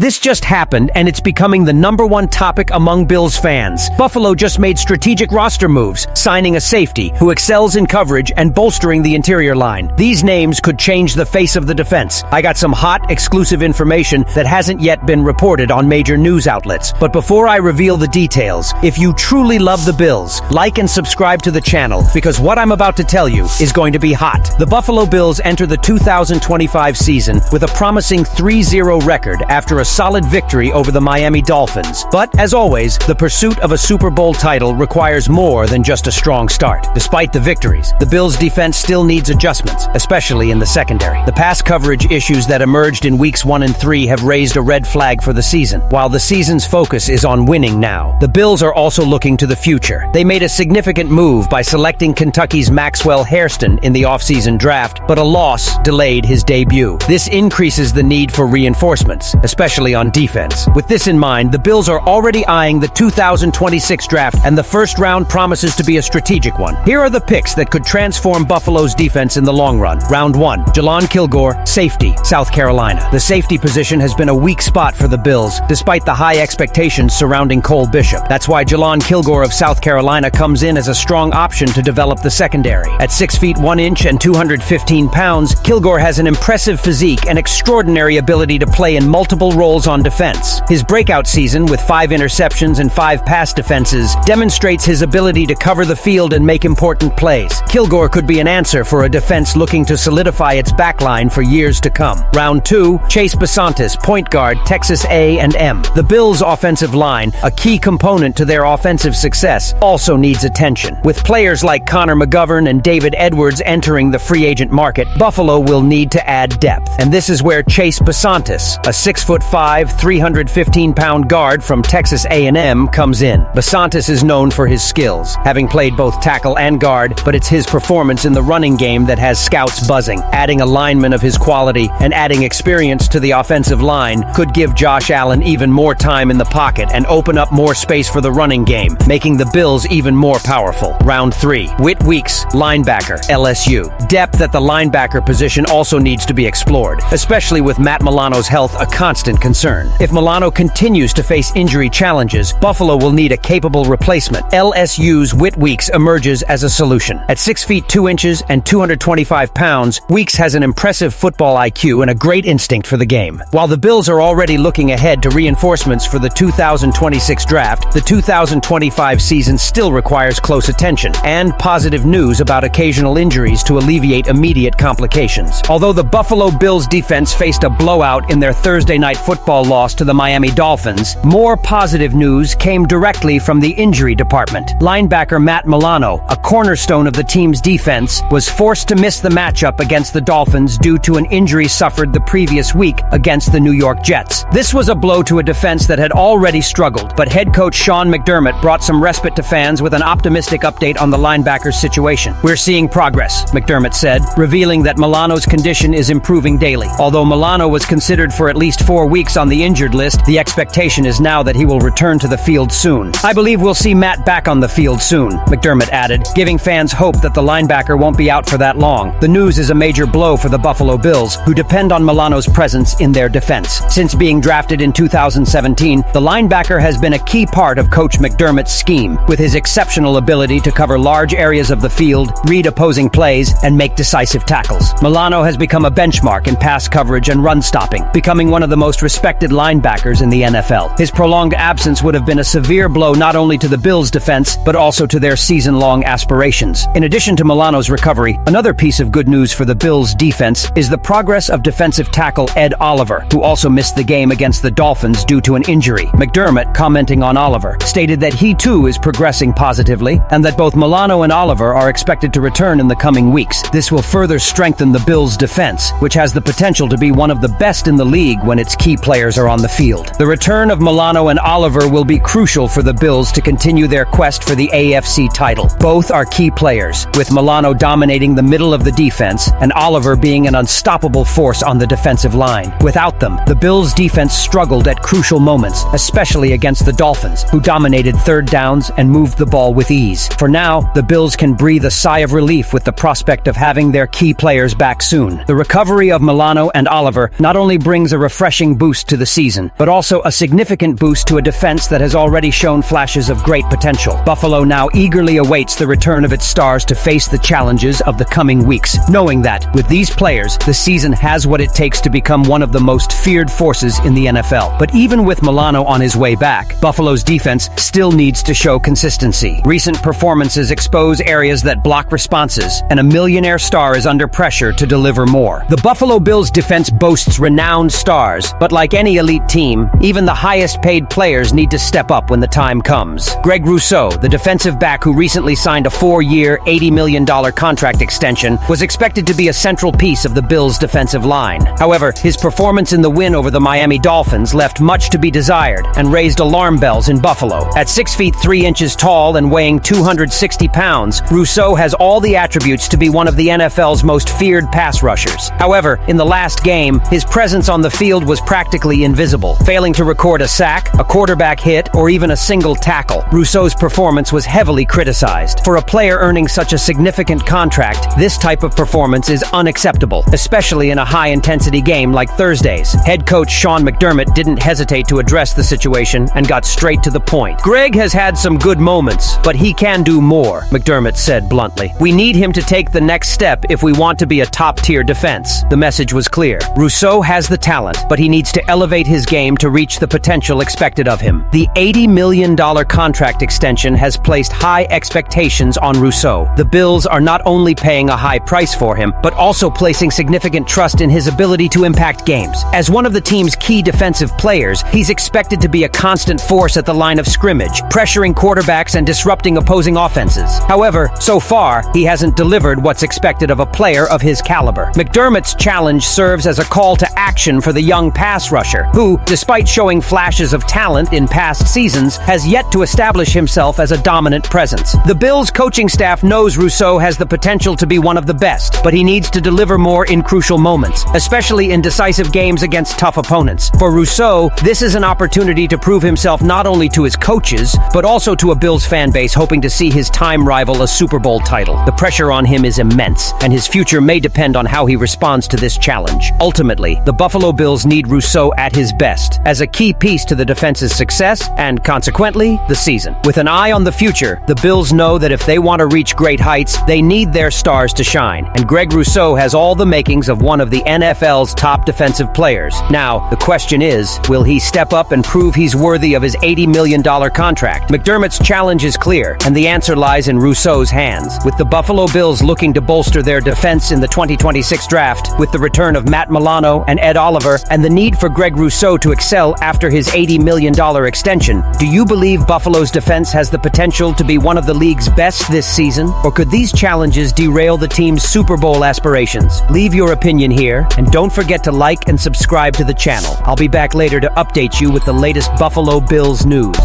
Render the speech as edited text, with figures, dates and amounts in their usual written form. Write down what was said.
This just happened, and it's becoming the #1 topic among Bills fans. Buffalo just made strategic roster moves, signing a safety who excels in coverage and bolstering the interior line. These names could change the face of the defense. I got some hot, exclusive information that hasn't yet been reported on major news outlets. But before I reveal the details, if you truly love the Bills, like and subscribe to the channel, because what I'm about to tell you is going to be hot. The Buffalo Bills enter the 2025 season with a promising 3-0 record after a solid victory over the Miami Dolphins. But, as always, the pursuit of a Super Bowl title requires more than just a strong start. Despite the victories, the Bills' defense still needs adjustments, especially in the secondary. The pass coverage issues that emerged in weeks 1 and 3 have raised a red flag for the season. While the season's focus is on winning now, the Bills are also looking to the future. They made a significant move by selecting Kentucky's Maxwell Hairston in the offseason draft, but a loss delayed his debut. This increases the need for reinforcements, especially on defense. With this in mind, the Bills are already eyeing the 2026 draft, and the first round promises to be a strategic one. Here are the picks that could transform Buffalo's defense in the long run. Round 1, Jelon Kilgore, safety, South Carolina. The safety position has been a weak spot for the Bills, despite the high expectations surrounding Cole Bishop. That's why Jelon Kilgore of South Carolina comes in as a strong option to develop the secondary. At 6 feet 1 inch and 215 pounds, Kilgore has an impressive physique and extraordinary ability to play in multiple roles on defense. His breakout season with 5 interceptions and 5 pass defenses demonstrates his ability to cover the field and make important plays. Kilgore could be an answer for a defense looking to solidify its backline for years to come. Round 2, Chase Basantis, point guard, Texas A&M. The Bills' offensive line, a key component to their offensive success, also needs attention. With players like Connor McGovern and David Edwards entering the free agent market, Buffalo will need to add depth. And this is where Chase Basantis, a 6'5", 315-pound guard from Texas A&M, comes in. Basantis is known for his skills, having played both tackle and guard, but it's his performance in the running game that has scouts buzzing. Adding a lineman of his quality and adding experience to the offensive line could give Josh Allen even more time in the pocket and open up more space for the running game, making the Bills even more powerful. Round 3, Whit Weeks, linebacker, LSU. Depth at the linebacker position also needs to be explored, especially with Matt Milano's health a constant concern. If Milano continues to face injury challenges, Buffalo will need a capable replacement. LSU's Whit Weeks emerges as a solution. At 6 feet 2 inches and 225 pounds, Weeks has an impressive football IQ and a great instinct for the game. While the Bills are already looking ahead to reinforcements for the 2026 draft, the 2025 season still requires close attention and positive news about occasional injuries to alleviate immediate complications. Although the Buffalo Bills defense faced a blowout in their Thursday night football loss to the Miami Dolphins, more positive news came directly from the injury department. Linebacker Matt Milano, a cornerstone of the team's defense, was forced to miss the matchup against the Dolphins due to an injury suffered the previous week against the New York Jets. This was a blow to a defense that had already struggled, but head coach Sean McDermott brought some respite to fans with an optimistic update on the linebacker's situation. "We're seeing progress," McDermott said, revealing that Milano's condition is improving daily. Although Milano was considered for at least 4 weeks on the injured list, the expectation is now that he will return to the field soon. "I believe we'll see Matt back on the field soon," McDermott added, giving fans hope that the linebacker won't be out for that long. The news is a major blow for the Buffalo Bills, who depend on Milano's presence in their defense. Since being drafted in 2017, the linebacker has been a key part of Coach McDermott's scheme, with his exceptional ability to cover large areas of the field, read opposing plays, and make decisive tackles. Milano has become a benchmark in pass coverage and run stopping, becoming one of the most respected linebackers in the NFL. His prolonged absence would have been a severe blow not only to the Bills' defense, but also to their season-long aspirations. In addition to Milano's recovery, another piece of good news for the Bills' defense is the progress of defensive tackle Ed Oliver, who also missed the game against the Dolphins due to an injury. McDermott, commenting on Oliver, stated that he too is progressing positively, and that both Milano and Oliver are expected to return in the coming weeks. This will further strengthen the Bills' defense, which has the potential to be one of the best in the league when its key players are on the field. The return of Milano and Oliver will be crucial for the Bills to continue their quest for the AFC title. Both are key players, with Milano dominating the middle of the defense and Oliver being an unstoppable force on the defensive line. Without them, the Bills' defense struggled at crucial moments, especially against the Dolphins, who dominated third downs and moved the ball with ease. For now, the Bills can breathe a sigh of relief with the prospect of having their key players back soon. The recovery of Milano and Oliver not only brings a refreshing boost to the season, but also a significant boost to a defense that has already shown flashes of great potential. Buffalo now eagerly awaits the return of its stars to face the challenges of the coming weeks, knowing that, with these players, the season has what it takes to become one of the most feared forces in the NFL. But even with Milano on his way back, Buffalo's defense still needs to show consistency. Recent performances expose areas that block responses, and a millionaire star is under pressure to deliver more. The Buffalo Bills defense boasts renowned stars, but like any elite team, even the highest-paid players need to step up when the time comes. Greg Rousseau, the defensive back who recently signed a 4-year, $80 million contract extension, was expected to be a central piece of the Bills' defensive line. However, his performance in the win over the Miami Dolphins left much to be desired and raised alarm bells in Buffalo. At 6 feet 3 inches tall and weighing 260 pounds, Rousseau has all the attributes to be one of the NFL's most feared pass rushers. However, in the last game, his presence on the field was practically invisible, failing to record a sack, a quarterback hit, or even a single tackle. Rousseau's performance was heavily criticized. For a player earning such a significant contract, this type of performance is unacceptable, especially in a high-intensity game like Thursday's. Head coach Sean McDermott didn't hesitate to address the situation and got straight to the point. "Greg has had some good moments, but he can do more," McDermott said bluntly. "We need him to take the next step if we want to be a top-tier defense." The message was clear. Rousseau has the talent, but he needs to elevate his game to reach the potential expected of him. The $80 million contract extension has placed high expectations on Rousseau. The Bills are not only paying a high price for him, but also placing significant trust in his ability to impact games. As one of the team's key defensive players, he's expected to be a constant force at the line of scrimmage, pressuring quarterbacks and disrupting opposing offenses. However, so far, he hasn't delivered what's expected of a player of his caliber. McDermott's challenge serves as a call to action for the young pass rusher, who, despite showing flashes of talent in past seasons, has yet to establish himself as a dominant presence. The Bills' coaching staff knows Rousseau has the potential to be one of the best, but he needs to deliver more in crucial moments, especially in decisive games against tough opponents. For Rousseau, this is an opportunity to prove himself not only to his coaches, but also to a Bills fan base hoping to see his time rival a Super Bowl title. The pressure on him is immense, and his future may depend on how he responds to this challenge. Ultimately, the Buffalo Bills need Rousseau at his best, as a key piece to the defense's success and, consequently, the season. With an eye on the future, the Bills know that if they want to reach great heights, they need their stars to shine, and Greg Rousseau has all the makings of one of the NFL's top defensive players. Now, the question is, will he step up and prove he's worthy of his $80 million contract? McDermott's challenge is clear, and the answer lies in Rousseau's hands. With the Buffalo Bills looking to bolster their defense in the 2026 draft, with the return of Matt Milano and Ed Oliver, and the need for Greg Rousseau to excel after his $80 million extension, do you believe Buffalo's defense has the potential to be one of the league's best this season? Or could these challenges derail the team's Super Bowl aspirations? Leave your opinion here, and don't forget to like and subscribe to the channel. I'll be back later to update you with the latest Buffalo Bills news.